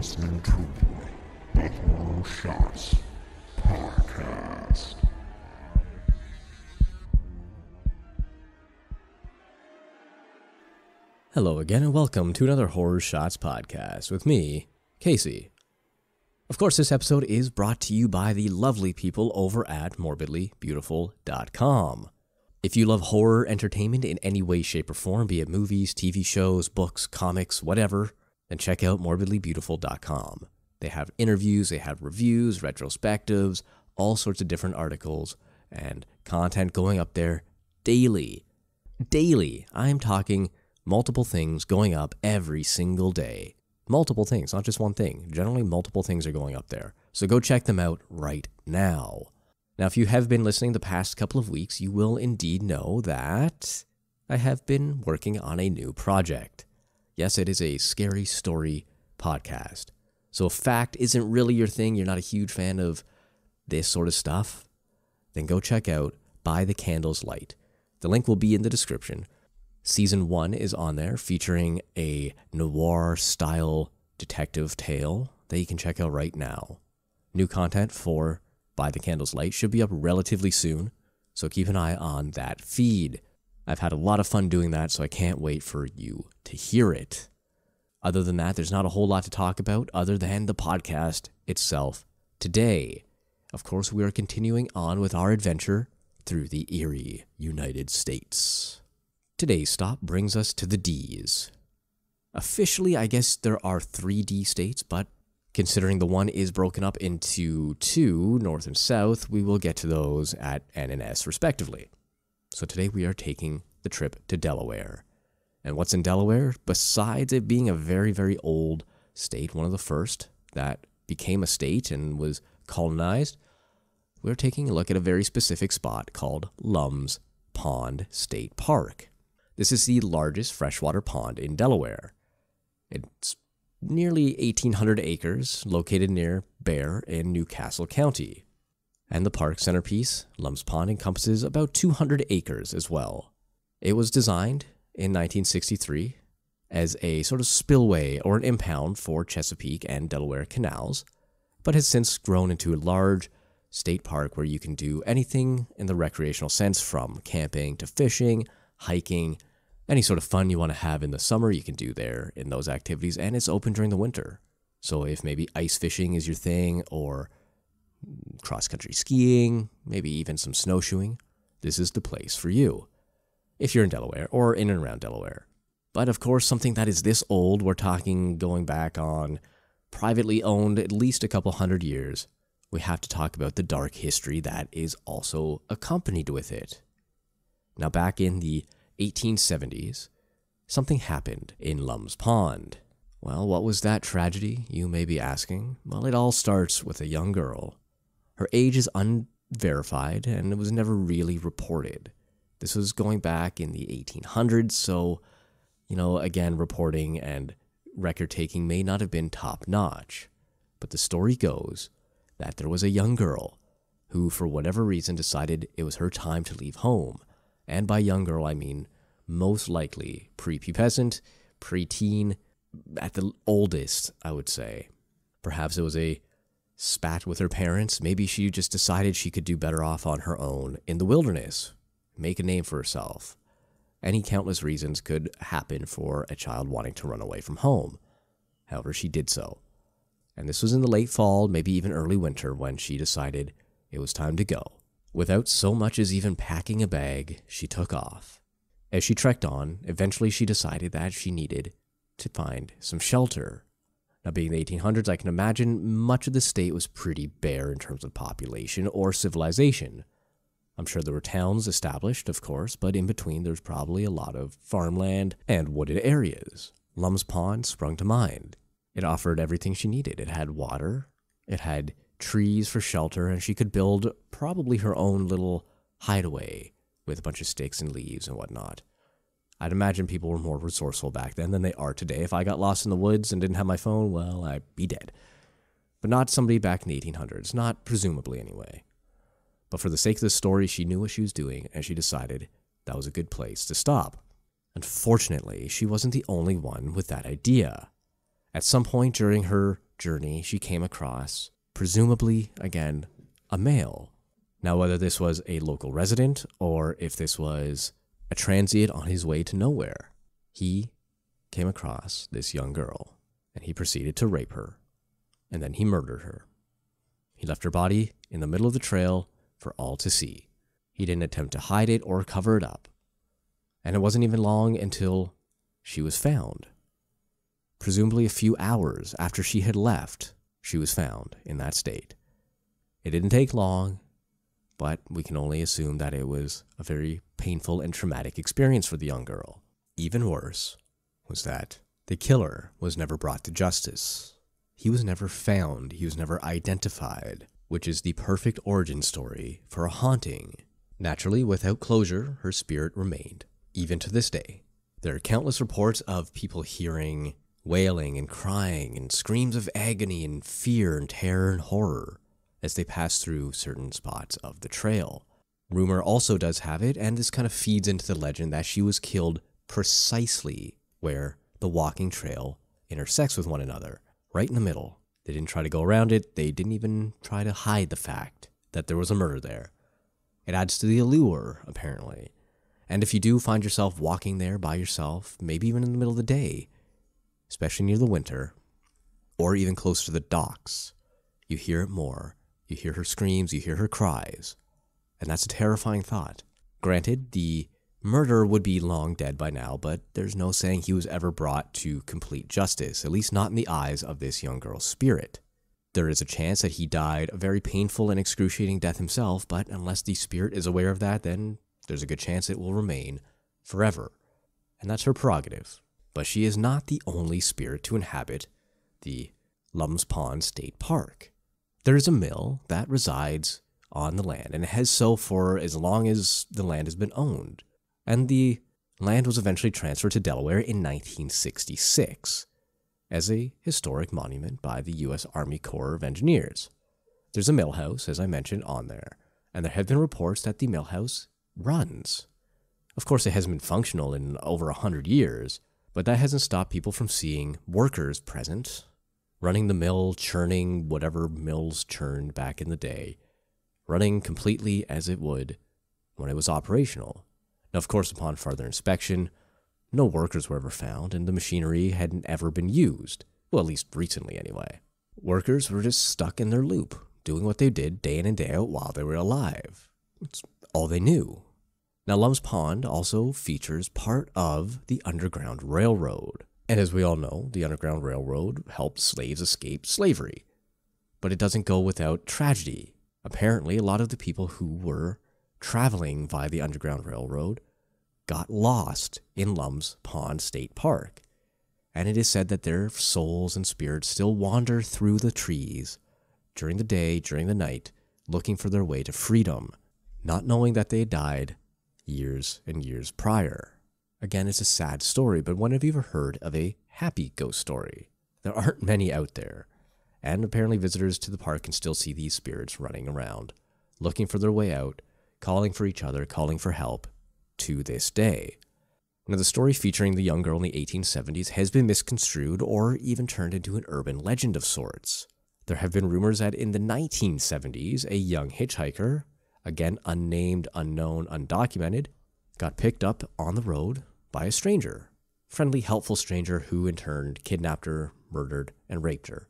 listening to the Horror Shots Podcast. Hello again and welcome to another Horror Shots Podcast with me, Casey. Of course, this episode is brought to you by the lovely people over at morbidlybeautiful.com. If you love horror entertainment in any way, shape, or form, be it movies, TV shows, books, comics, whatever, then check out morbidlybeautiful.com. They have interviews, they have reviews, retrospectives, all sorts of different articles, and content going up there daily. Daily. I'm talking multiple things going up every single day. Multiple things, not just one thing. Generally, multiple things are going up there. So go check them out right now. Now, if you have been listening the past couple of weeks, you will indeed know that I have been working on a new project. Yes, it is a scary story podcast. So if fact isn't really your thing, you're not a huge fan of this sort of stuff, then go check out By the Candle's Light. The link will be in the description. Season 1 is on there, featuring a noir-style detective tale that you can check out right now. New content for By the Candle's Light should be up relatively soon, so keep an eye on that feed. I've had a lot of fun doing that, so I can't wait for you to hear it. Other than that, there's not a whole lot to talk about other than the podcast itself today. Of course, we are continuing on with our adventure through the Eerie United States. Today's stop brings us to the D's. Officially, I guess there are 3 D states, but considering the one is broken up into 2, north and south, we will get to those at N and S respectively. So today we are taking the trip to Delaware. And what's in Delaware? Besides it being a very, very old state, one of the first that became a state and was colonized, we're taking a look at a very specific spot called Lums Pond State Park. This is the largest freshwater pond in Delaware. It's nearly 1,800 acres, located near Bear in Newcastle County. And the park centerpiece, Lums Pond, encompasses about 200 acres as well. It was designed in 1963 as a sort of spillway or an impound for Chesapeake and Delaware canals, but has since grown into a large state park where you can do anything in the recreational sense, from camping to fishing, hiking. Any sort of fun you want to have in the summer, you can do there in those activities, and it's open during the winter. So if maybe ice fishing is your thing, or cross-country skiing, maybe even some snowshoeing, this is the place for you, if you're in Delaware or in and around Delaware. But of course, something that is this old, we're talking going back on privately owned at least a couple hundred years, we have to talk about the dark history that is also accompanied with it. Now, back in the 1870s, something happened in Lums Pond. Well, what was that tragedy, you may be asking? Well, it all starts with a young girl. Her age is unverified, and it was never really reported. This was going back in the 1800s, so, again, reporting and record-taking may not have been top-notch. But the story goes that there was a young girl who, for whatever reason, decided it was her time to leave home. And by young girl, I mean most likely prepubescent, preteen, at the oldest, I would say. Perhaps it was a spat with her parents. Maybe she just decided she could do better off on her own in the wilderness, make a name for herself. Any countless reasons could happen for a child wanting to run away from home. However, she did so. And this was in the late fall, maybe even early winter, when she decided it was time to go. Without so much as even packing a bag, she took off. As she trekked on, eventually she decided that she needed to find some shelter. Now, being the 1800s, I can imagine much of the state was pretty bare in terms of population or civilization. I'm sure there were towns established, of course, but in between there's probably a lot of farmland and wooded areas. Lums Pond sprung to mind. It offered everything she needed. It had water, it had trees for shelter, and she could build probably her own little hideaway with a bunch of sticks and leaves and whatnot. I'd imagine people were more resourceful back then than they are today. If I got lost in the woods and didn't have my phone, well, I'd be dead. But not somebody back in the 1800s, not presumably anyway. But for the sake of the story, she knew what she was doing, and she decided that was a good place to stop. Unfortunately, she wasn't the only one with that idea. At some point during her journey, she came across, presumably, again, a male. Now, whether this was a local resident or if this was a transient on his way to nowhere, he came across this young girl, and he proceeded to rape her, and then he murdered her. He left her body in the middle of the trail for all to see. He didn't attempt to hide it or cover it up, and it wasn't even long until she was found. Presumably a few hours after she had left, she was found in that state. It didn't take long, but we can only assume that it was a very painful and traumatic experience for the young girl. Even worse was that the killer was never brought to justice. He was never found, he was never identified, which is the perfect origin story for a haunting. Naturally, without closure, her spirit remained, even to this day. There are countless reports of people hearing wailing and crying and screams of agony and fear and terror and horror as they pass through certain spots of the trail. Rumor also does have it, and this kind of feeds into the legend, that she was killed precisely where the walking trail intersects with one another, right in the middle. They didn't try to go around it. They didn't even try to hide the fact that there was a murder there. It adds to the allure, apparently. And if you do find yourself walking there by yourself, maybe even in the middle of the day, especially near the winter, or even close to the docks, you hear it more. You hear her screams, you hear her cries, and that's a terrifying thought. Granted, the murderer would be long dead by now, but there's no saying he was ever brought to complete justice, at least not in the eyes of this young girl's spirit. There is a chance that he died a very painful and excruciating death himself, but unless the spirit is aware of that, then there's a good chance it will remain forever. And that's her prerogative. But she is not the only spirit to inhabit the Lums Pond State Park. There is a mill that resides on the land, and it has so for as long as the land has been owned. And the land was eventually transferred to Delaware in 1966 as a historic monument by the U.S. Army Corps of Engineers. There's a mill house, as I mentioned, on there, and there have been reports that the mill house runs. Of course, it hasn't been functional in over 100 years, but that hasn't stopped people from seeing workers present, running the mill, churning whatever mills churned back in the day, running completely as it would when it was operational. Now, of course, upon further inspection, no workers were ever found, and the machinery hadn't ever been used. Well, at least recently, anyway. Workers were just stuck in their loop, doing what they did day in and day out while they were alive. It's all they knew. Now, Lums Pond also features part of the Underground Railroad. And as we all know, the Underground Railroad helped slaves escape slavery. But it doesn't go without tragedy. Apparently, a lot of the people who were traveling via the Underground Railroad got lost in Lums Pond State Park. And it is said that their souls and spirits still wander through the trees during the day, during the night, looking for their way to freedom, not knowing that they had died years and years prior. Again, it's a sad story, but when have you ever heard of a happy ghost story? There aren't many out there, and apparently visitors to the park can still see these spirits running around, looking for their way out, calling for each other, calling for help, to this day. Now, the story featuring the young girl in the 1870s has been misconstrued or even turned into an urban legend of sorts. There have been rumors that in the 1970s, a young hitchhiker, again unnamed, unknown, undocumented, got picked up on the road by a stranger. Friendly, helpful stranger who in turn kidnapped her, murdered, and raped her.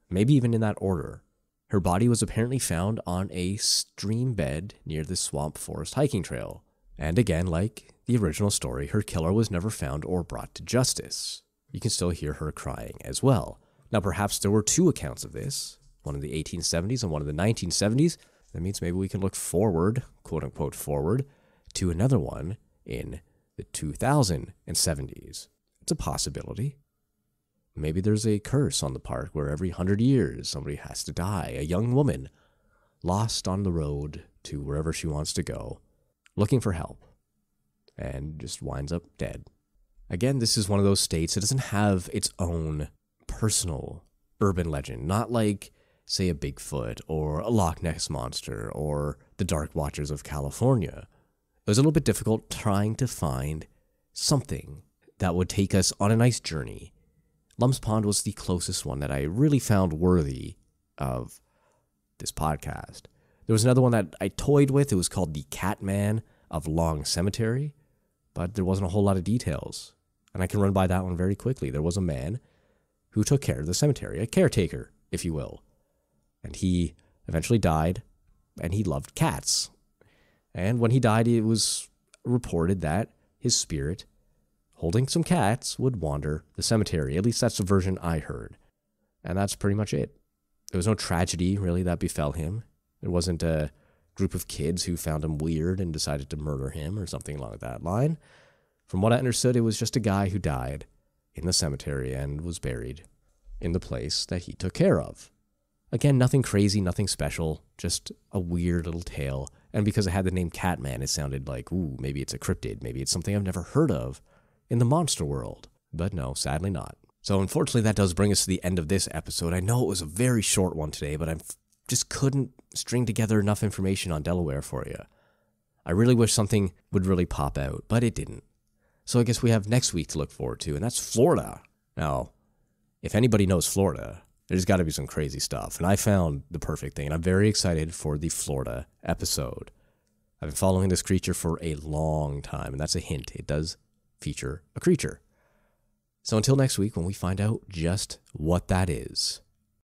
Maybe even in that order. Her body was apparently found on a stream bed near the Swamp Forest hiking trail. And again, like the original story, her killer was never found or brought to justice. You can still hear her crying as well. Now, perhaps there were two accounts of this, one in the 1870s and one in the 1970s. That means maybe we can look forward, quote-unquote forward, to another one in the 2070s. It's a possibility. Maybe there's a curse on the park where every 100 years somebody has to die. A young woman lost on the road to wherever she wants to go, looking for help, and just winds up dead. Again, this is one of those states that doesn't have its own personal urban legend, not like, say, a Bigfoot or a Loch Ness Monster or the Dark Watchers of California. It was a little bit difficult trying to find something that would take us on a nice journey, Lums Pond was the closest one that I really found worthy of this podcast. There was another one that I toyed with. It was called The Catman of Long Cemetery, but there wasn't a whole lot of details. And I can run by that one very quickly. There was a man who took care of the cemetery, a caretaker, if you will. And he eventually died, and he loved cats. And when he died, it was reported that his spirit, holding some cats, would wander the cemetery. At least that's the version I heard. And that's pretty much it. There was no tragedy, really, that befell him. There wasn't a group of kids who found him weird and decided to murder him or something along that line. From what I understood, it was just a guy who died in the cemetery and was buried in the place that he took care of. Again, nothing crazy, nothing special, just a weird little tale. And because it had the name Catman, it sounded like, ooh, maybe it's a cryptid, maybe it's something I've never heard of in the monster world. But no, sadly not. So unfortunately, that does bring us to the end of this episode. I know it was a very short one today, but I just couldn't string together enough information on Delaware for you. I really wish something would really pop out, but it didn't. So I guess we have next week to look forward to, and that's Florida. Now, if anybody knows Florida, there's got to be some crazy stuff, and I found the perfect thing, and I'm very excited for the Florida episode. I've been following this creature for a long time, and that's a hint. It does feature a creature. So until next week, when we find out just what that is.